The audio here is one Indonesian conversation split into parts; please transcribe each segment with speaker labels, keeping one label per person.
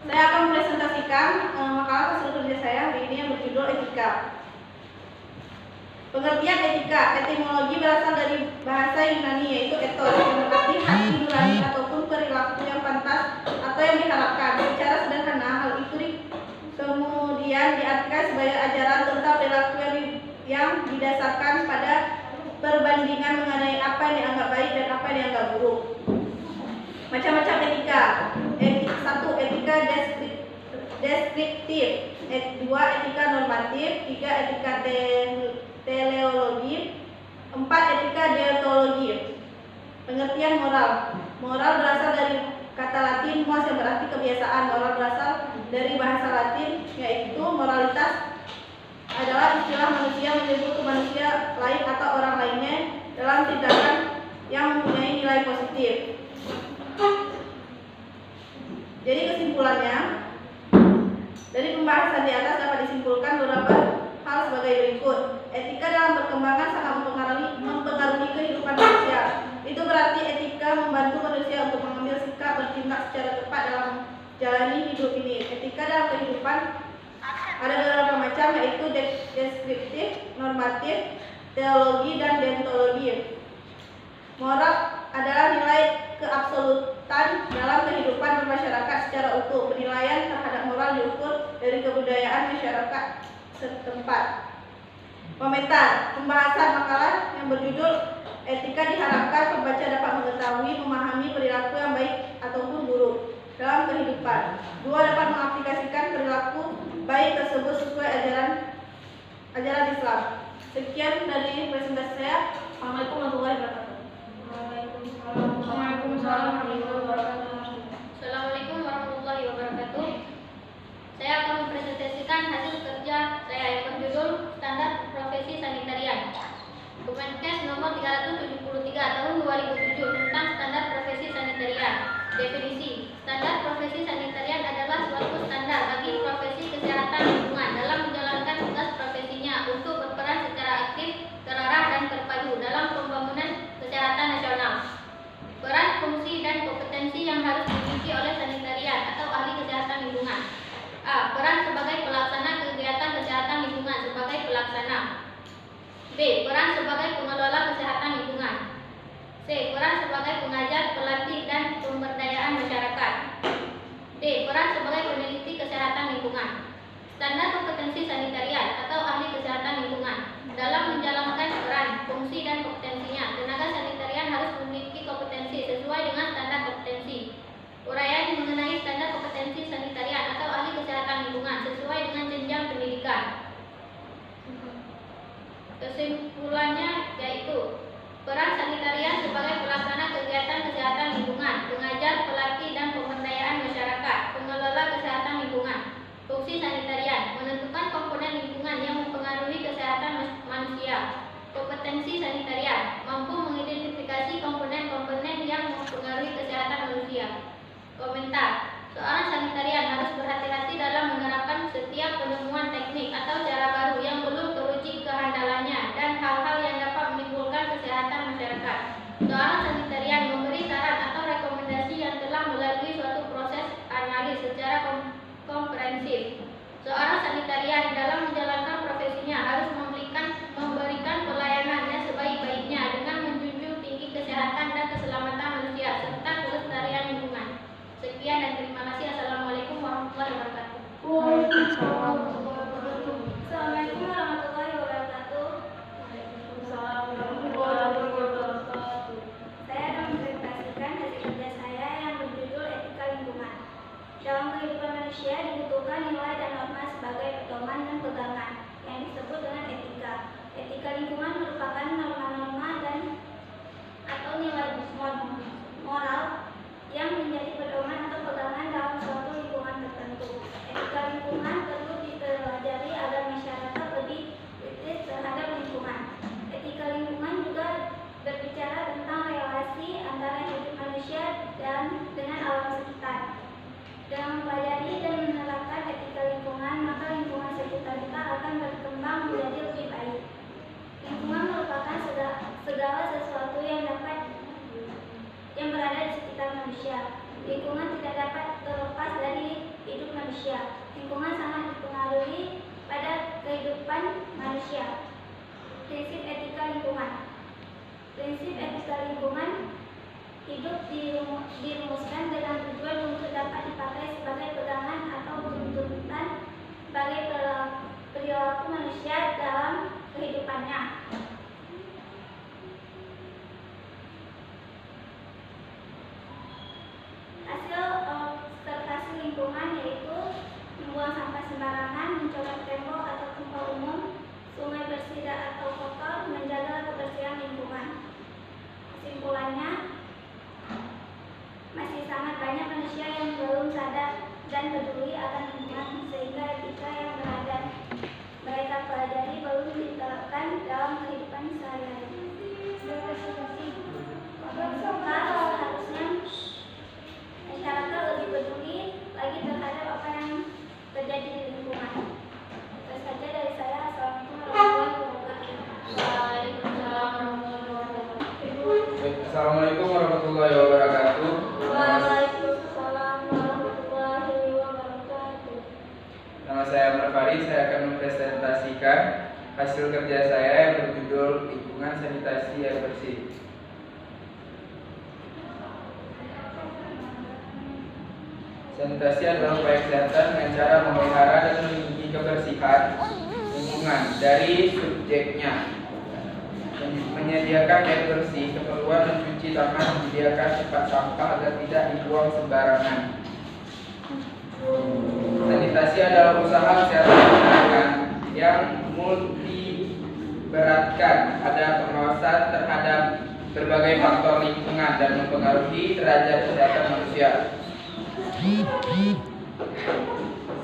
Speaker 1: Saya akan mempresentasikan makalah hasil kerja saya hari ini yang berjudul Etika. Pengertian etika, etimologi berasal dari bahasa Yunani yaitu ethos, yang berarti hati nurani ataupun perilaku yang pantas atau yang diharapkan. Secara sederhana, hal itu kemudian diartikan sebagai ajaran tentang perilaku yang didasarkan pada perbandingan mengenai apa yang dianggap baik dan apa yang dianggap buruk. Macam-macam etika. 1. Etika deskriptif. 2. Etika normatif. 3. Etika teleologi. 4. Etika deontologi. Pengertian moral. Moral berasal dari kata Latin mos yang berarti kebiasaan. Moral berasal dari bahasa Latin yaitu moralitas adalah istilah manusia menyebut ke manusia lain atau orang lainnya dalam tindakan yang mempunyai nilai positif. Jadi kesimpulannya, dari pembahasan di atas dapat disimpulkan beberapa hal sebagai berikut. Etika dalam perkembangan sangat mempengaruhi kehidupan manusia. Itu berarti etika membantu manusia untuk mengambil sikap bertindak secara tepat dalam jalani hidup ini. Etika dalam kehidupan ada beberapa macam, yaitu deskriptif, normatif, teologi, dan deontologi. Moral adalah nilai keabsolutan dalam kehidupan bermasyarakat secara utuh. Penilaian terhadap moral diukur dari kebudayaan masyarakat setempat. Komentar. Pembahasan makalah yang berjudul Etika diharapkan pembaca dapat mengetahui, memahami perilaku yang baik ataupun buruk dalam kehidupan. 2. Dapat mengaplikasikan perilaku baik tersebut sesuai ajaran Islam. Sekian dari presentasi saya. Assalamualaikum warahmatullahi wabarakatuh.
Speaker 2: Assalamualaikum warahmatullahi wabarakatuh. Saya akan mempresentasikan hasil kerja saya yang berjudul Standar Profesi Sanitarian. Kemenkes nomor 373 tahun 2007 tentang Standar Profesi Sanitarian. Definisi: Standar Profesi Sanitarian adalah suatu standar bagi profesi kesehatan lingkungan dalam menjalankan tugas profesinya untuk berperan secara aktif, terarah, dan terpadu dalam pembangunan kesehatan nasional. Peran, fungsi, dan kompetensi yang harus dimiliki oleh sanitarian atau ahli kesehatan lingkungan. A. Peran sebagai pelaksana kegiatan kesehatan lingkungan sebagai pelaksana. B. Peran sebagai pengelola kesehatan lingkungan. C. Peran sebagai pengajar, pelatih, dan pemberdayaan masyarakat. D. Peran sebagai peneliti kesehatan lingkungan. Standar kompetensi sanitarian atau ahli kesehatan lingkungan. Dalam menjalankan peran, fungsi, dan kompetensinya, tenaga sanitarian harus memiliki kompetensi sesuai dengan standar kompetensi. Uraian mengenai standar kompetensi sanitarian atau ahli kesehatan lingkungan sesuai dengan jenjang pendidikan. Kesimpulannya yaitu peran sanitarian sebagai pelaksana kegiatan kesehatan lingkungan, pengajar, pelatih, dan pemberdayaan masyarakat, pengelola kesehatan lingkungan. Fungsi sanitarian menentukan komponen lingkungan yang mempengaruhi kesehatan manusia. Kompetensi sanitarian mampu mengidentifikasi komponen-komponen yang mempengaruhi kesehatan manusia. Komentar. Seorang sanitarian harus berhati-hati dalam menerapkan setiap penemuan teknik atau cara baru yang belum teruji kehandalannya dan hal-hal yang dapat menimbulkan kesehatan masyarakat. Seorang sanitarian memberi saran atau rekomendasi yang telah melalui suatu proses analis secara komprehensif. Seorang sanitarian dalam menjalankan profesinya harus memberikan pelayanannya sebaik-baiknya dengan menjunjung tinggi kesehatan dan keselamatan manusia serta kelestarian lingkungan. Sekian dan terima kasih. Assalamualaikum warahmatullahi wabarakatuh.
Speaker 1: Waalaikumsalam.
Speaker 2: Assalamualaikum warahmatullahi wabarakatuh. Saya akan mempresentasikan hasil kerja saya yang berjudul Etika Lingkungan. Dalam kehidupan manusia dibutuhkan nilai dan norma sebagai pedoman dan pegangan yang disebut dengan etika. Etika lingkungan merupakan norma-norma dan atau nilai moral yang menjadi pedoman atau pegangan dalam suatu lingkungan tertentu. Etika lingkungan perlu dipelajari agar masyarakat lebih kritis terhadap lingkungan. Etika lingkungan juga berbicara tentang relasi antara hidup manusia dan dengan alam sekitar. Dengan mempelajari dan menerapkan etika lingkungan, maka lingkungan sekitar kita akan berkembang menjadi lebih baik. Lingkungan merupakan segala sesuatu yang berada di sekitar manusia. Lingkungan tidak dapat terlepas dari hidup dirumuskan dengan tujuan untuk dapat dipakai sebagai pegangan atau tuntutan bagi perilaku manusia dalam kehidupannya. Hasil observasi lingkungan yaitu membuang sampah sembarangan, mencoret tembok atau tempat umum, sungai bersih atau kotor, menjaga kebersihan lingkungan. Kesimpulannya, masih sangat banyak manusia yang belum sadar dan peduli akan lingkungan, sehingga etika yang mereka pelajari belum diterapkan dalam kehidupan sehari-hari. Harusnya masyarakat lebih peduli lagi terhadap apa yang terjadi di lingkungan. Itu saja dari saya. Assalamualaikum warahmatullahi wabarakatuh.
Speaker 1: Waalaikumsalam warahmatullahi wabarakatuh.
Speaker 3: Nama saya Amr Farid, saya akan mempresentasikan hasil kerja saya yang berjudul Lingkungan Sanitasi Air Bersih. Sanitasi adalah upaya kesehatan dengan cara memelihara dan melindungi kebersihan lingkungan dari subjeknya, menyediakan air bersih, keperluan mencuci tangan, menyediakan tempat sampah agar tidak dibuang sembarangan. Sanitasi adalah usaha kesehatan masyarakat yang multi beratkan, ada pengawasan terhadap berbagai faktor lingkungan dan mempengaruhi derajat kesehatan manusia.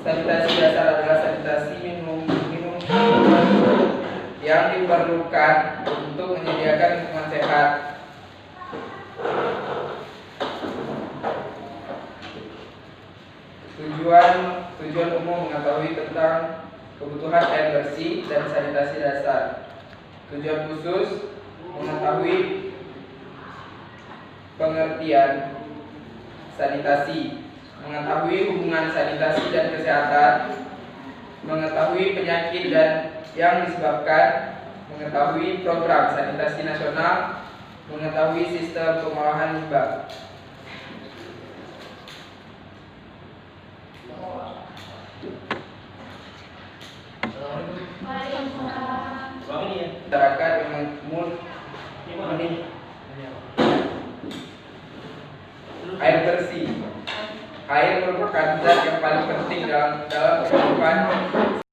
Speaker 3: Sanitasi dasar adalah sanitasi minum yang diperlukan untuk menyediakan lingkungan sehat. Tujuan umum mengetahui tentang kebutuhan air bersih dan sanitasi dasar. Tujuan khusus mengetahui pengertian sanitasi, mengetahui hubungan sanitasi dan kesehatan, mengetahui penyakit dan yang disebabkan, mengetahui program sanitasi nasional, mengetahui sistem pengolahan limbah. Masyarakat air bersih. Air merupakan zat yang paling penting dalam kehidupan